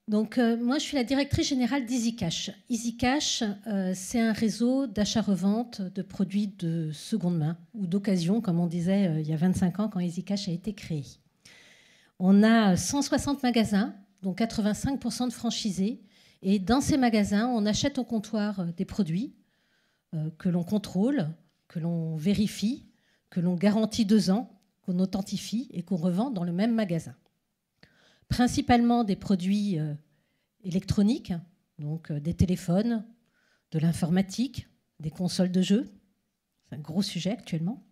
Donc, moi, je suis la directrice générale d'EasyCash. EasyCash, c'est un réseau d'achat-revente de produits de seconde main ou d'occasion, comme on disait il y a 25 ans quand EasyCash a été créé. On a 160 magasins, dont 85% de franchisés. Et dans ces magasins, on achète au comptoir des produits que l'on contrôle, que l'on vérifie, que l'on garantit 2 ans, qu'on authentifie et qu'on revend dans le même magasin. Principalement des produits électroniques, donc des téléphones, de l'informatique, des consoles de jeux, c'est un gros sujet actuellement,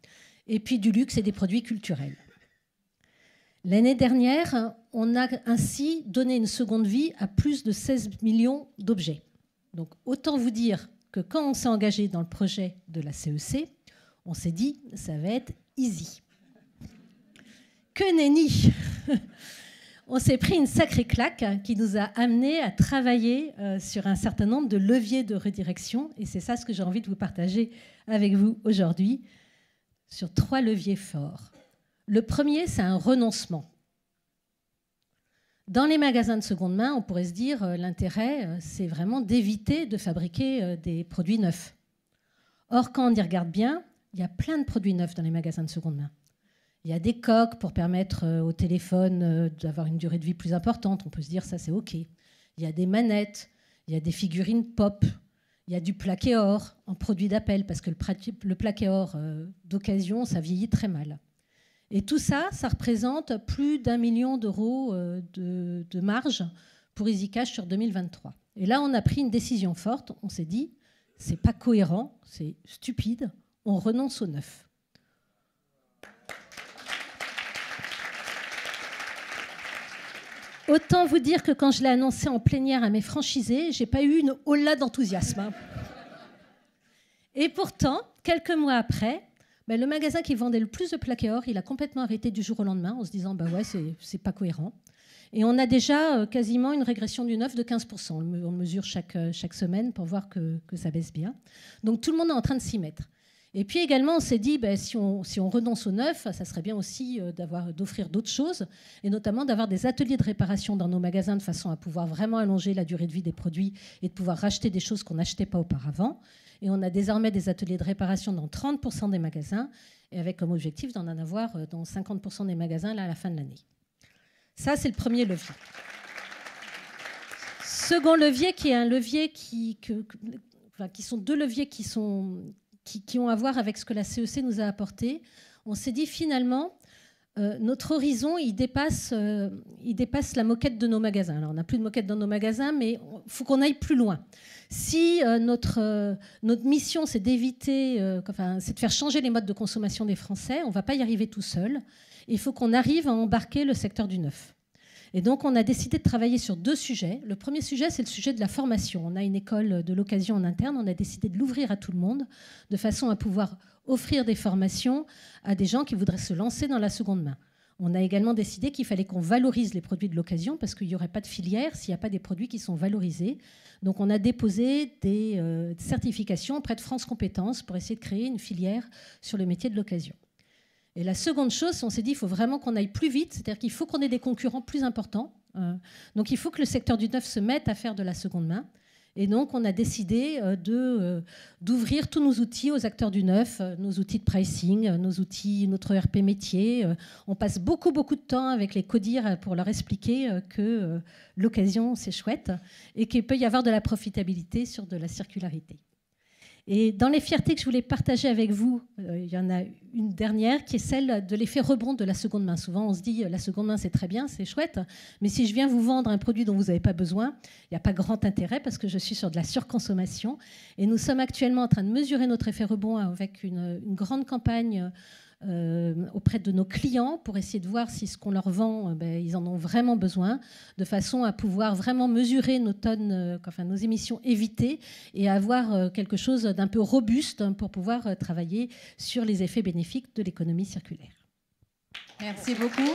et puis du luxe et des produits culturels. L'année dernière, on a ainsi donné une seconde vie à plus de 16 millions d'objets. Donc autant vous dire que quand on s'est engagé dans le projet de la CEC, on s'est dit ça va être easy. Que nenni. On s'est pris une sacrée claque qui nous a amené à travailler sur un certain nombre de leviers de redirection. Et c'est ça ce que j'ai envie de vous partager avec vous aujourd'hui, sur 3 leviers forts. Le premier, c'est un renoncement. Dans les magasins de seconde main, on pourrait se dire l'intérêt, c'est vraiment d'éviter de fabriquer des produits neufs. Or, quand on y regarde bien, il y a plein de produits neufs dans les magasins de seconde main. Il y a des coques pour permettre au téléphone d'avoir une durée de vie plus importante. On peut se dire ça, c'est OK. Il y a des manettes, il y a des figurines pop, il y a du plaqué or en produit d'appel, parce que le plaqué or d'occasion, ça vieillit très mal. Et tout ça, ça représente plus d'1 million d'euros de marge pour EasyCash sur 2023. Et là, on a pris une décision forte. On s'est dit, c'est pas cohérent, c'est stupide, on renonce au neuf. Autant vous dire que quand je l'ai annoncé en plénière à mes franchisés, j'ai pas eu une holla d'enthousiasme. Et pourtant, quelques mois après, le magasin qui vendait le plus de plaqué or, il a complètement arrêté du jour au lendemain en se disant ouais, c'est pas cohérent. Et on a déjà quasiment une régression du neuf de 15%. On mesure chaque semaine pour voir que ça baisse bien. Donc tout le monde est en train de s'y mettre. Et puis également, on s'est dit, si on renonce au neuf, ça serait bien aussi d'offrir d'autres choses, et notamment d'avoir des ateliers de réparation dans nos magasins de façon à pouvoir vraiment allonger la durée de vie des produits et de pouvoir racheter des choses qu'on n'achetait pas auparavant. Et on a désormais des ateliers de réparation dans 30% des magasins, et avec comme objectif d'en avoir dans 50% des magasins là, à la fin de l'année. Ça, c'est le premier levier. Second levier, qui est un levier qui sont 2 leviers qui ont à voir avec ce que la CEC nous a apporté. On s'est dit finalement, notre horizon, il dépasse la moquette de nos magasins. Alors, on n'a plus de moquette dans nos magasins, mais il faut qu'on aille plus loin. Si notre mission, c'est d'éviter, c'est de faire changer les modes de consommation des Français, on ne va pas y arriver tout seul. Il faut qu'on arrive à embarquer le secteur du neuf. Et donc, on a décidé de travailler sur 2 sujets. Le premier sujet, c'est le sujet de la formation. On a une école de l'occasion en interne. On a décidé de l'ouvrir à tout le monde, de façon à pouvoir offrir des formations à des gens qui voudraient se lancer dans la seconde main. On a également décidé qu'il fallait qu'on valorise les produits de l'occasion, parce qu'il n'y aurait pas de filière s'il n'y a pas des produits qui sont valorisés. Donc, on a déposé des certifications auprès de France Compétences pour essayer de créer une filière sur le métier de l'occasion. Et la seconde chose, on s'est dit qu'il faut vraiment qu'on aille plus vite, c'est-à-dire qu'il faut qu'on ait des concurrents plus importants. Donc il faut que le secteur du neuf se mette à faire de la seconde main. Et donc on a décidé d'ouvrir tous nos outils aux acteurs du neuf, nos outils de pricing, nos outils, notre ERP métier. On passe beaucoup de temps avec les CODIR pour leur expliquer que l'occasion, c'est chouette et qu'il peut y avoir de la profitabilité sur de la circularité. Et dans les fiertés que je voulais partager avec vous, il y en a une dernière qui est celle de l'effet rebond de la seconde main. Souvent, on se dit la seconde main, c'est très bien, c'est chouette, mais si je viens vous vendre un produit dont vous n'avez pas besoin, il n'y a pas grand intérêt parce que je suis sur de la surconsommation. Et nous sommes actuellement en train de mesurer notre effet rebond avec une grande campagne auprès de nos clients pour essayer de voir si ce qu'on leur vend, ils en ont vraiment besoin, de façon à pouvoir vraiment mesurer nos tonnes, nos émissions évitées et avoir quelque chose d'un peu robuste pour pouvoir travailler sur les effets bénéfiques de l'économie circulaire. Merci beaucoup.